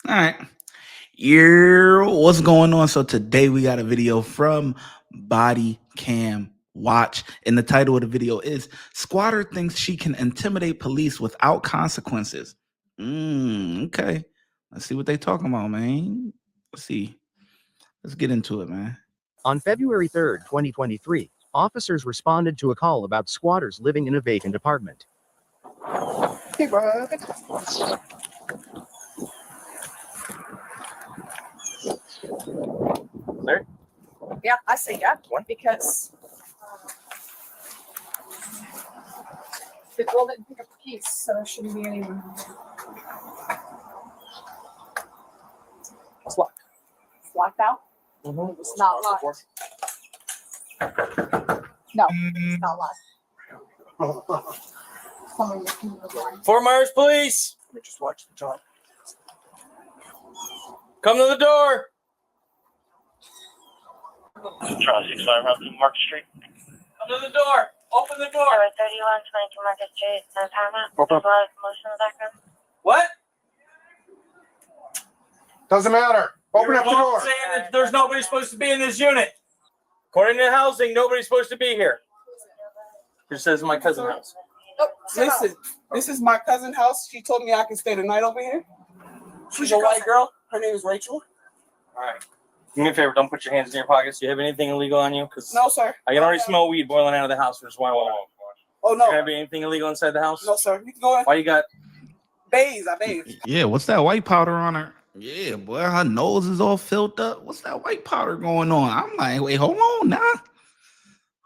All right. Yeah, what's going on? So today we got a video from Body Cam Watch, and the title of the video is "Squatter Thinks She Can Intimidate Police Without Consequences." Okay. Let's see what they talking about, man. Let's see. Let's get into it, man. On February 3rd, 2023, officers responded to a call about squatters living in a vacant apartment. Hey, bro. Larry? Yeah, I say yeah. Because the girl didn't pick up the keys, so there shouldn't be anyone. It's locked. It's locked out? Mm-hmm. It's not locked. No, it's not locked. Somebody just came to the door. Fort Myers Police, Let me just watch the top. come to the door. Charles 65 Market Street. Come to the door. Open the door. 31, 22 Market Street, Paramount. Open. There's a lot of commotion in the background. What? Doesn't matter. Open You're up the door. saying that there's nobody supposed to be in this unit. According to housing, nobody's supposed to be here. It says my cousin's house. Oh, Listen, this is my cousin's house. She told me I can stay the night over here. She's a white girl. Her name is Rachel. All right. Do me a favor. Don't put your hands in your pockets. Do you have anything illegal on you? Because No, sir. I can already smell weed boiling out of the house. Which is why I want to. Oh, You no. have anything illegal inside the house? No, sir. You can go in. Why you got? Bathe. I bathe. Yeah, what's that white powder on her? Yeah, boy, her nose is all filled up. What's that white powder going on? I'm like, wait, hold on now.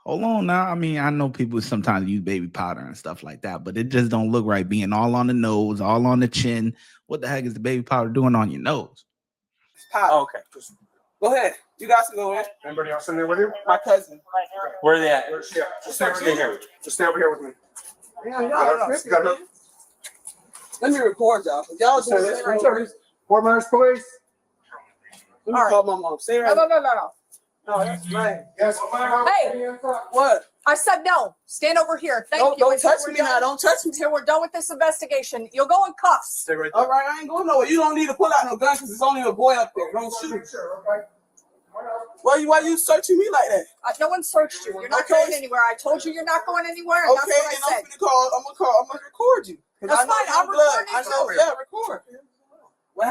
Hold on now. I mean, I know people sometimes use baby powder and stuff like that, but it just don't look right being all on the nose, all on the chin. What the heck is the baby powder doing on your nose? Pop. Oh, okay. Go ahead. You guys can go in. Anybody else in there with you? My cousin. Where are they at? Where's she at? Just stay here. Just stay over here with me. Yeah, You got her? Let me record y'all. Y'all do this right here. Fort Myers Police. Let me call my mom. Say right. No. No, that's right. Yes. Hey. What? I said no. Stand over here. Thank you. Don't Until touch we're me done- now. Don't touch me. Until we're done with this investigation. You'll go in cuffs. Stay right there. All right, I ain't going nowhere. You don't need to pull out no gun because it's only a boy up there. Don't shoot. Why you searching me like that? No one searched you. You're not Okay. going anywhere. I told you you're not going anywhere, and Okay, that's and what I I'm said. gonna record you. 'Cause That's I know fine, your I'm blood. recording I know, too. yeah, record.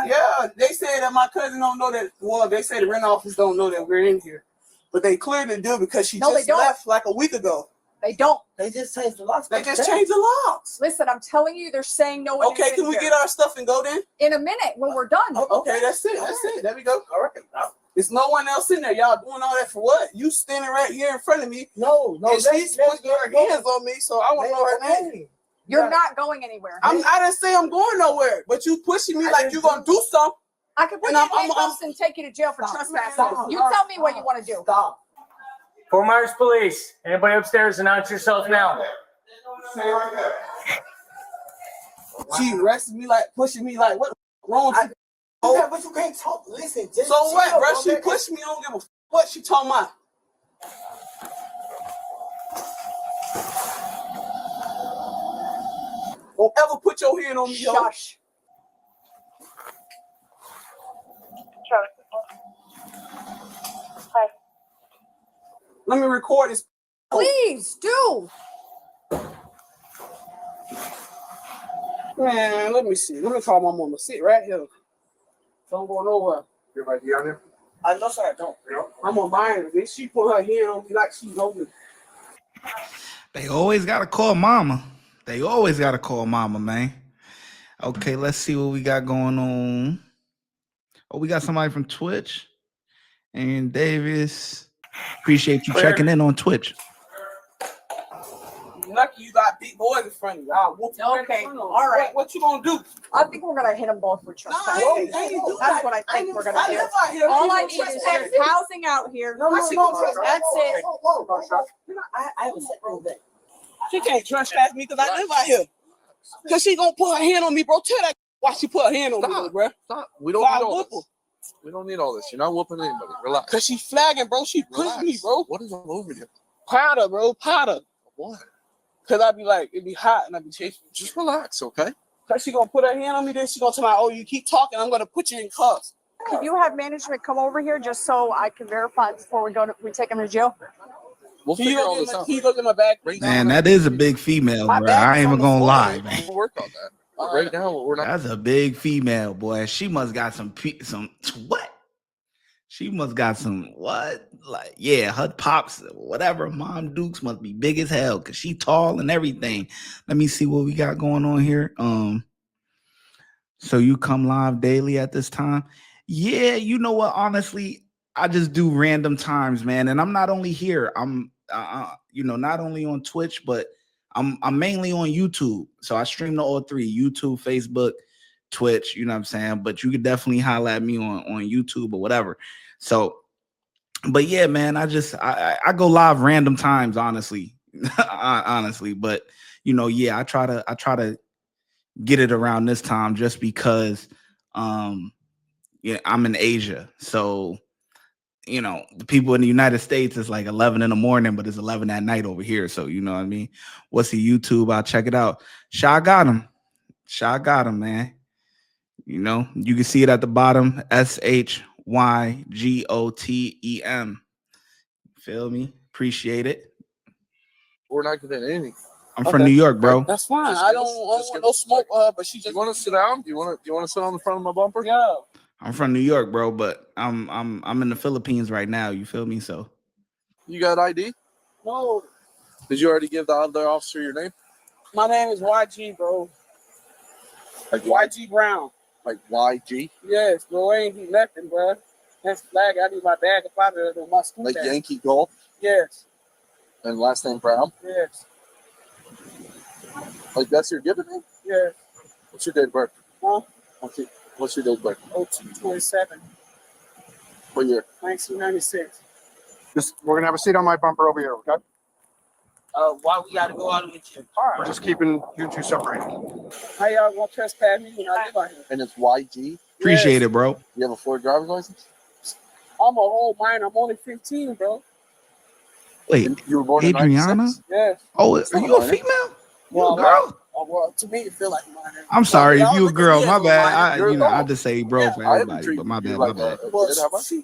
Yeah, they said that my cousin don't know that. Well, they say the rent office don't know that we're in here, but they clearly do because she No, they just don't. left like a week ago. They don't. They just changed the locks. They just changed the locks. Listen, I'm telling you, they're saying no one Okay, is in can we here. get our stuff and go then? In a minute when we're done. Okay, that's it. That's it. There we go. All right. There's no one else in there. Y'all doing all that for what? You standing right here in front of me. No. And she's putting her hands on me, so I want to know her name. You're not going anywhere. I didn't say I'm going nowhere, but you pushing me like you're gonna do something. I could put And you I'm- in handcuffs and take you to jail for trespassing. Stop. You tell me what you want to do. Stop. Fort Myers Police. Anybody upstairs? Announce yourself now. Stay right there. She arrested me like pushing me like what wrong? Yeah, but you can't talk. Listen, just So what, chill, bro? She okay? pushed me. I don't give a what she talking about. Don't ever put your hand on me, yo. Shush. Let me record this. Please do. Man, let me see. Let me call my mama. Sit right here. Don't go nowhere. Your ID on there? I know, sir. I don't. No. I'm on mine. Bitch, she put her hand on me like she's over. They always gotta call mama. They always gotta call mama, man. Okay, let's see what we got going on. Oh, we got somebody from Twitch. And Davis. Appreciate you checking in on Twitch. Lucky you got big boys in front of you. I'll whoop you right in Okay, front of them. all right. What you gonna do? I think we're gonna hit them both with trespassing. I ain't do That's that. what I think we're gonna do. live out here. All You I don't need is trespass. there's housing out here. That's it. I haven't said anything. She can't trespass me because I live out here. Because she gonna put her hand on me, bro. Tell that why she put her hand on me, though, bro. Stop. We don't Why need I all whoop this. We don't need all this. You're not whooping anybody. Relax. Because she flagging, bro. She pushed Relax. me, bro. What is all over you? Powder, bro. Powder. What? Because I be like, it be hot and I be chasing. Just relax, okay? Cause she gonna put her hand on me, then she gonna tell me, oh, you keep talking, I'm gonna put you in cuffs. Can you have management come over here just so I can verify before we take him to jail? We'll Can you figure go all get this my, out. can you go get my bag? Right Man, now, that is a big female, My bro. bag I is ain't on even the gonna floor. lie, man. we'll work on that. But right now, we're not. That's a big female, boy. She must got some what? She must got some what? Like, yeah, her pops, whatever. Mom Dukes must be big as hell because she tall and everything. Let me see what we got going on here. So you come live daily at this time? Yeah, you know what? Honestly, I just do random times, man. And I'm not only here. I'm, not only on Twitch, but I'm mainly on YouTube. So I stream to all three: YouTube, Facebook, Twitch. You know what I'm saying? But you could definitely holler at me on YouTube or whatever. So, but yeah, man, I go live random times, honestly, honestly. But yeah, I try to get it around this time just because yeah, I'm in Asia. So, the people in the United States is like 11 in the morning, but it's 11 at night over here. So, you know what I mean? What's the YouTube? I'll check it out. ShyGotEm. ShyGotEm, man. You can see it at the bottom. ShyGotEm. Feel me? Appreciate it. We're not getting anything. I'm from New York, bro. That's fine. Just I give don't us- want just give no us a smoke. second. But she just. You want to sit down? Do you want to sit on the front of my bumper? Yeah. I'm from New York, bro, but I'm in the Philippines right now. You feel me? So You got ID? No, Did you already give the other officer your name? my name is YG, bro. Like YG Brown. Like YG? Yes, bro. Ain't he nothing, bro. That's flag. I need my bag up out of there. My school Like bag. Yankee Golf Yes. and last name Brown? Yes. Like that's your given name? Yes. What's your date of birth? Huh? What's your date of birth? 02/27, What year? 1996. We're gonna have a seat on my bumper over here, okay? Why we gotta go out and get your car? We're just keeping you two separated. How y'all gonna trespass me when I live out here? And it's YG? appreciate it, bro. You have a Florida driver's license? I'm a whole minor. I'm only 15, bro. Wait, You were born in Adriana? 96? Yes. Oh, It's are not you a minor. female? You Well, a girl? Well, to me, it feel like a minor. I'm sorry Y'all if you a look at girl. me My as a bad. minor. I just say bro Yeah, for I haven't everybody, treated but my you bad, like my bad. a Well, kid, have I? she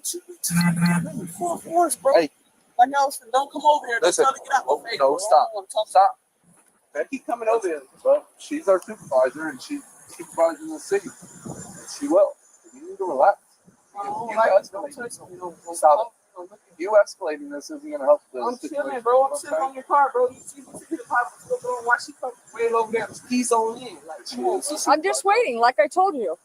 full force, bro. Hey. Like I was, don't come over here. Don't Listen. tell her to get out my face, No, bro. stop. I don't wanna talk. Stop. They keep coming over here. Well, she's our supervisor and she's supervising the city. She will. You need to relax. I don't You like it. escalate. Don't touch me. Don't Stop talk. You escalating this isn't going to help the I'm situation. chilling, bro. I'm sitting on your car, bro. You see the pop still going. Why she come way over there? He's on in. Like, come on, bro. I'm just waiting, like I told you.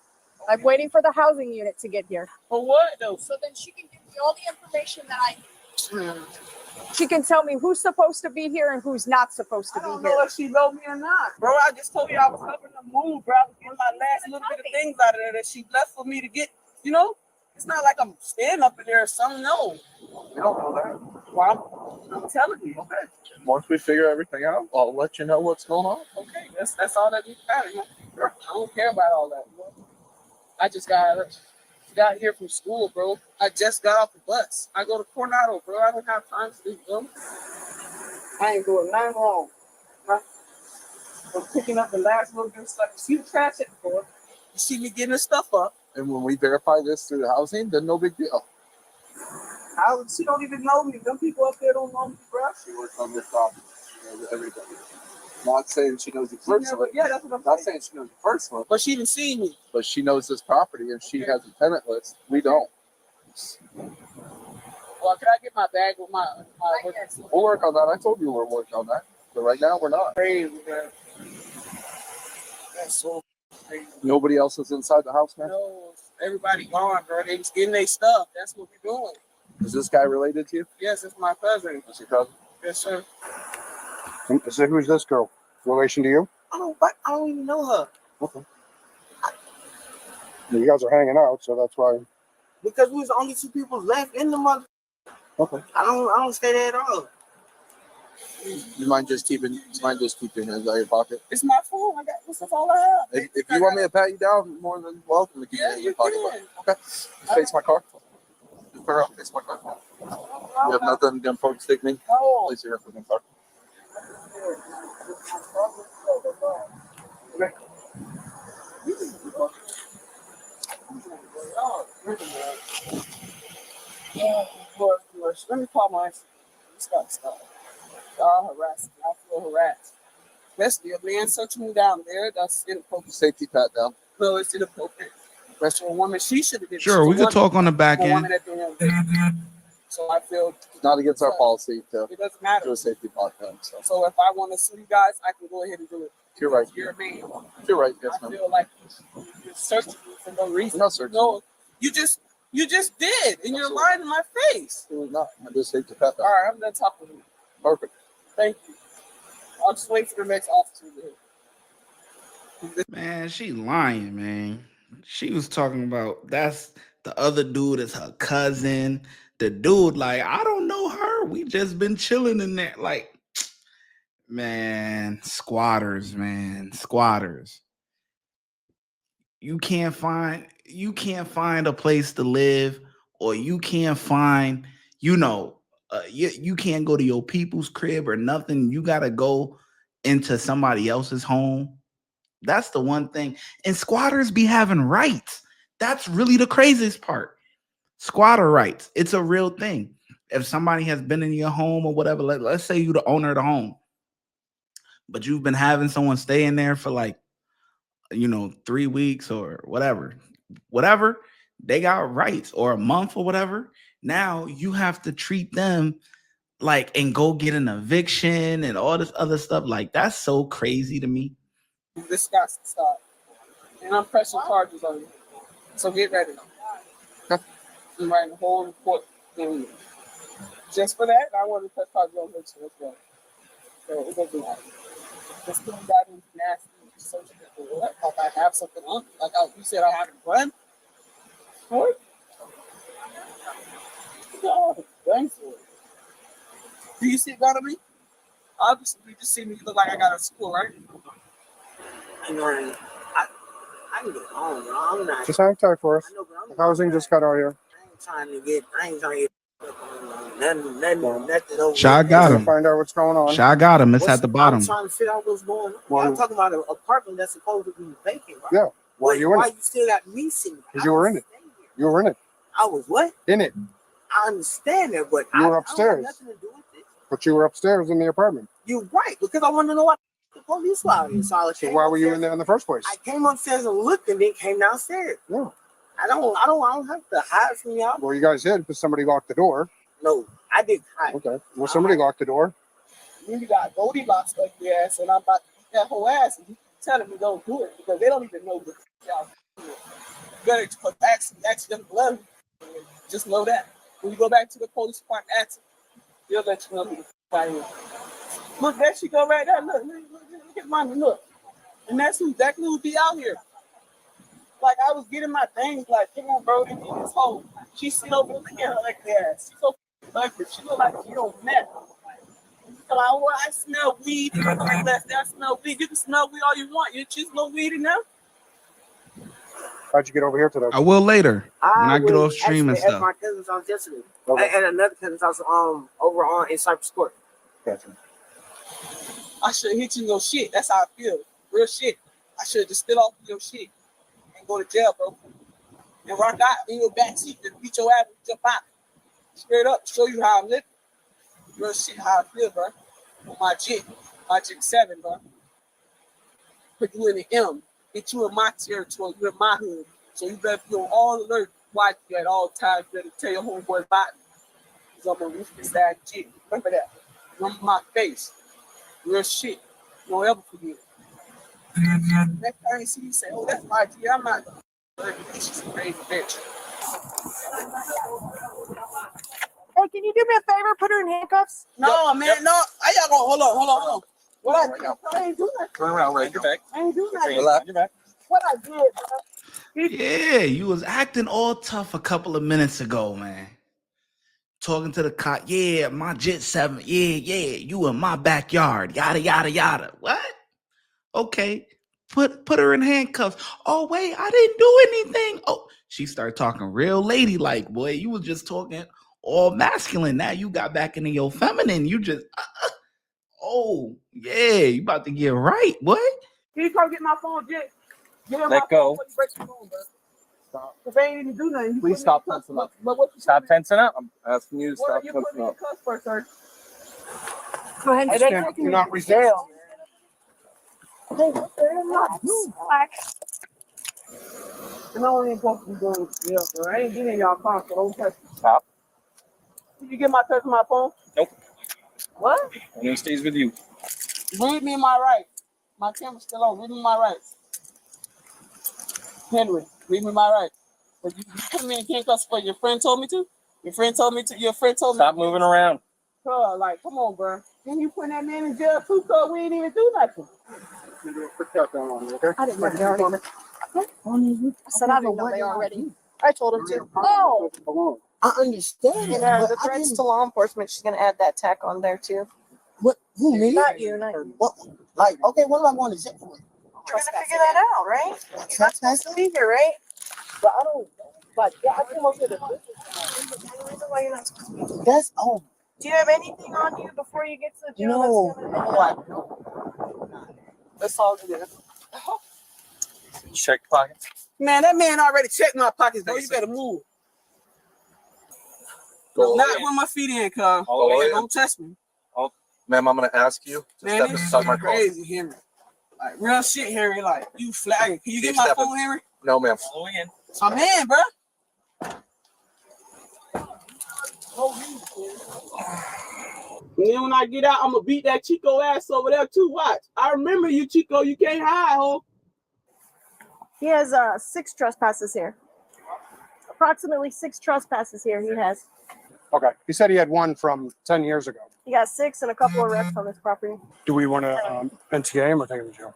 I'm waiting for the housing unit to get here. For what though? So then she can give me all the information that I need. She can tell me who's supposed to be here and who's not supposed to I be don't here. know if she loved me or not, bro. I just told you I was helping her move, bro. I was getting my last little bit of things out of there that she left for me to get. It's not like I'm staying up in there or something. No, We don't know that. well, I'm telling you. Okay, Once we figure everything out, I'll let you know what's going on. okay, that's all that matters. I don't care about all that, bro. I just got here from school, bro. I just got off the bus. I go to Coronado, bro. I don't have time for this, bro. I ain't doing nothing wrong. I'm picking up the last little bit of stuff. You see the trash at the door. You see me getting the stuff up. And when we verify this through the housing, then no big deal. She don't even know me. Them people up there don't know me, bro. She works on this property. She knows everybody. Not saying she knows you personally. Yeah, that's what I'm Not saying. saying she knows you personally, But she didn't see me. but she knows this property and she has a tenant list. We don't. Well, can I get my bag with my We'll work on that. I told you we're working on that. But right now, we're not. crazy, man? That's so crazy. Nobody else is inside the house now? No, everybody gone, bro. They just getting their stuff. That's what we're doing. Is this guy related to you? Yes, it's my cousin. Is your cousin? Yes, sir. So who's this girl? Relation to you? I don't even know her. Okay. You guys are hanging out, so that's why. Because we was the only two people left in the mother. Okay. I don't stay there at all. You mind just keeping hands out of your pocket? It's my phone. That's all I have. If you want me to pat you down, you're more than welcome to keep your hands in your pocket. Okay. Just face my car. Just put her up, face my car. You have nothing to poke stick me? No. Place your in the car. Let me call my. Stop. Y'all harassing. I feel harassed. Especially a man searching me down there. That's inappropriate. Safety pat down. No, it's inappropriate. Especially a woman. She should have been. Sure, we could talk on the back a end. woman at the end of the day. So I feel It's not against our policy to it doesn't matter. do a safety pat down. So if I want to sue you guys, I can go ahead and do it. You're right. You're a man. You're right. Yes, I ma'am. feel like you're searching me for no reason. I'm not searching. No, you just did, and you're lying in my face. Absolutely not. I do safety pat All down. right, I'm done talking to you. Perfect. Thank you. I'll just wait for the next officer to hit. Man, she lying, man. She was talking about that's the other dude is her cousin. The dude, like, I don't know her. We just been chilling in there. Like, man, squatters, man. Squatters. You can't find a place to live, or you can't find, you can't go to your people's crib or nothing. You gotta go into somebody else's home. That's the one thing. And squatters be having rights. That's really the craziest part. Squatter rights. It's a real thing. If somebody has been in your home or whatever, let's say you're the owner of the home, but you've been having someone stay in there for like, 3 weeks or whatever, they got rights, or a month or whatever. Now you have to treat them like and go get an eviction and all this other stuff. Like, that's so crazy to me. This got to stop. And I'm pressing charges on you. So get ready. I'm writing a whole report. And just for that, I want to press charges on her too as well. So it doesn't matter. This thing got in nasty. Searching for what? Like I have something on. Like you said, I have a gun. What? No, gun for it. Do you see a gun on me? Obviously, you just see me look like I got a school, right? You know, I can get home, bro. I'm not. Just hang tight for us. I know, but I'm Housing just got out here. I ain't trying to get nothing over. Shy got him. Find out what's going on. Shy got him. It's at the I'm bottom. trying to figure out what's going on. Well, I'm talking about an apartment that's supposed to be vacant, right? Yeah. Why you in Why it? you still got me sitting? Because you were in it. You were in it. I was what? In it. I understand that, but You were I don't upstairs. have nothing to do with it. But you were upstairs in the apartment. You're right, because I want to know what the police were out here. So I So why were you in there in the first place? I came upstairs and looked, and then came downstairs. Yeah. I don't have to hide from y'all. Well, you guys hid because somebody locked the door. No, I didn't hide. Okay. Well, somebody locked the door. You got Goldilocks up your ass, and I'm about to eat that whole ass, and you telling me don't do it because they don't even know what y'all doing. You better ask them to love you. Just know that. When you go back to the police department, ask them. They'll let you know who the I am. Look, there she go right there. Look at mine. Look. And that's exactly who be out here. Like, I was getting my things, like, come on, bro, they need this home. She sit over looking at her like that. She's so ugly. She look like she don't matter. So I smell weed. I smell weed. You can smell weed all you want. You choose no weed in there. How'd you get over here today? I will later when I get was off stream and actually at stuff. my cousin's house yesterday. Okay. And another cousin's house over on in Cypress Court. Gotcha. I should hit you in your shit. That's how I feel. Real shit. I should just steal off your shit and go to jail, bro. And rock out in your back seat and beat your ass and jump out. Straight up, show you how I'm living. Real shit, how I feel, bro. On my jig 7, bro. Put you in the M. Get you in my territory. You're in my hood. So you better be on all alert. Watch you at all times. You better tell your homeboy about me. Because I'm gonna reach this ass jig. Remember that. Remember my face. Real shit. You won't ever forget. Next time you see you say, oh, that's my G. I'm not. She's a crazy bitch. Hey, can you do me a favor? Put her in handcuffs. No, man, no. I y'all gonna hold on. What I ain't do nothing. Turn around, Ray. Get back. I ain't do nothing. Relax. Get back. What I did, Yeah, you was acting all tough a couple of minutes ago, man. Talking to the cop. Yeah, my Jet 7. Yeah, you in my backyard. Yada, yada, yada. What? Okay. Put her in handcuffs. Oh, wait, I didn't do anything. Oh, she started talking real ladylike, boy. You was just talking all masculine. Now you got back into your feminine. You just, oh, yeah, you about to get right, boy. Can you come get my phone, Jit? Let go. Stop. If they ain't even do nothing, Please stop tensing up. But what you Stop tensing up. I'm asking you to What stop you put tensing me in up. cuss for, sir? Go ahead. Do not resist. Relax. And I ain't supposed to be doing jail, sir. I ain't getting y'all phone, so don't touch me. Stop. Did you get my touch my phone? Nope. What? And he stays with you. Read me my rights. My camera's still on. Read me my rights. Henry, read me my rights. But you put me in handcuffs, but your friend told me to? Your friend told me to? Your friend told me Stop moving around. Cuz, like, come on, bro. Then you put that man in jail too, cuz we ain't even do nothing. I didn't know they already. I said I didn't know they already. I told him to. Oh, I understand. and But the I threats didn't. to law enforcement. She's gonna add that tack on there too. What? Who, me? Not you, not you. What? Like, okay, what am I going to jail for? We're gonna figure that out, right? Trespassing? Be here, right? But I don't, like, yeah, I came up with a The only reason why you're not supposed to be. That's oh Do you have anything on you before you get to the jail? no. That's gonna... Oh, I don't. That's all it is. Check pocket. Man, that man already checked my pockets, bro. You better move. Go Not ahead. with my feet in, cuz. Go ahead. Don't touch me. Ma'am, I'm going to ask you to Man, step this inside shit my car. crazy, Henry. Like, real shit, Henry. Like, you flagging. Can you Keep get my stepping. phone, Henry? No, ma'am. Following in. My man, bro. And then when I get out, I'm gonna beat that Chico ass over there too. Watch. I remember you, Chico. You can't hide, ho. He has 6 trespasses here. Approximately 6 trespasses here. He has. Okay. He said he had one from 10 years ago. He got 6 and a couple of arrests on his property. Do we want to NTA him or take him to jail?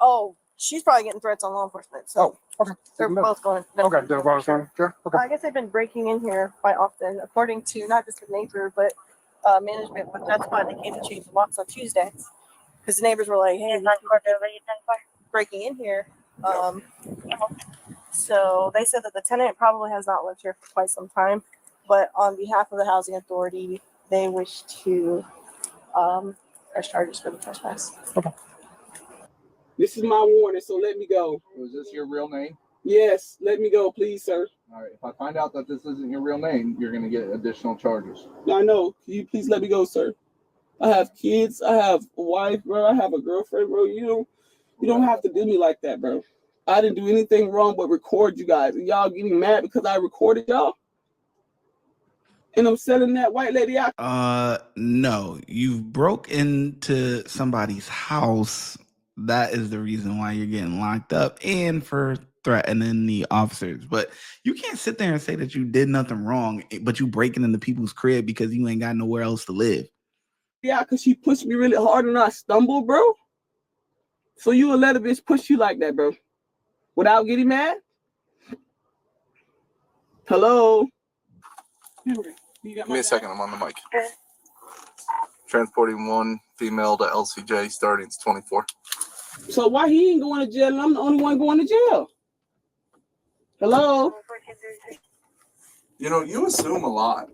Oh, she's probably getting threats on law enforcement. So Okay. they're both going. Okay. They're both going. Sure. Okay. I guess they've been breaking in here quite often, according to not just the neighbor, but management. But that's why they came to change the locks on Tuesday, because the neighbors were like, "Hey, Is on Cordova, you 10-4? breaking in here." So they said that the tenant probably has not lived here for quite some time, but on behalf of the housing authority, they wish to press charges for the trespass. This is my warning, so let me go. Is this your real name? Yes, let me go, please, sir. All right. If I find out that this isn't your real name, you're going to get additional charges. I know. Can you please let me go, sir? I have kids. I have a wife, bro. I have a girlfriend, bro. You don't have to do me like that, bro. I didn't do anything wrong but record you guys. And y'all getting mad because I recorded y'all? And I'm selling that white lady out. No, you broke into somebody's house. That is the reason why you're getting locked up and for threatening the officers. But you can't sit there and say that you did nothing wrong, but you breaking into people's crib because you ain't got nowhere else to live. Yeah, because she pushed me really hard and I stumbled, bro. So you would let a bitch push you like that, bro? Without getting mad? Hello? Henry, you got Give me a second. I'm on the mic. Transporting one female to LCJ starting 24. So why he ain't going to jail and I'm the only one going to jail? Hello? You know, you assume a lot.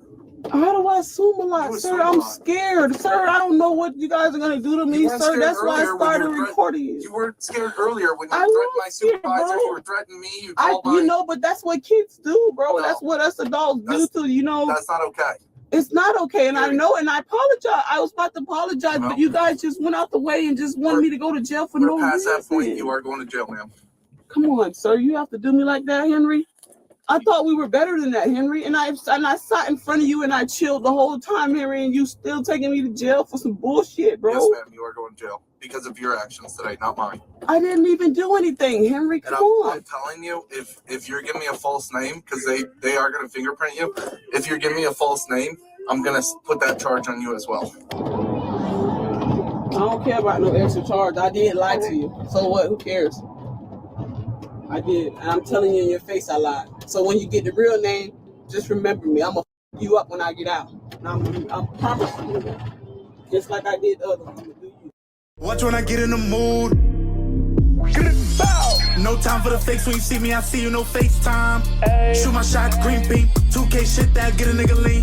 How do I assume a lot, You sir? assume a I'm lot. scared. Sir, I don't know what you guys are going to do to me, You weren't sir. scared That's why I earlier when started you were recording you. You weren't scared earlier when you I threatened was my scared, supervisors. bro. You were threatening me. You called You my... know, but that's what kids do, bro. No. That's what us adults do to, you know. That's not okay. It's not okay, and I Period. know, and I apologize. I was about to apologize, No. but you guys just went out the way and just wanted me to go to jail for no We're past reason. that point. You are going to jail, ma'am. Come on, sir. You have to do me like that, Henry? I thought we were better than that, Henry. And I sat in front of you and I chilled the whole time, Henry, and you still taking me to jail for some bullshit, bro. Yes, ma'am. You are going to jail because of your actions today, not mine. I didn't even do anything, Henry. Come And on. I'm telling you, if you're giving me a false name, because they are going to fingerprint you, if you're giving me a false name, I'm going to put that charge on you as well. I don't care about no extra charge. I did lie to you. So what? Who cares? I did. And I'm telling you in your face I lied. So when you get the real name, just remember me. I'm going to f you up when I get out. And I'm promising you that. Just like I did the other one. I'm going to do you. Watch when I get in the mood. No time for the fakes. When you see me, I see you, no FaceTime. Shoot my shot, green beam. 2K shit that get a nigga lean.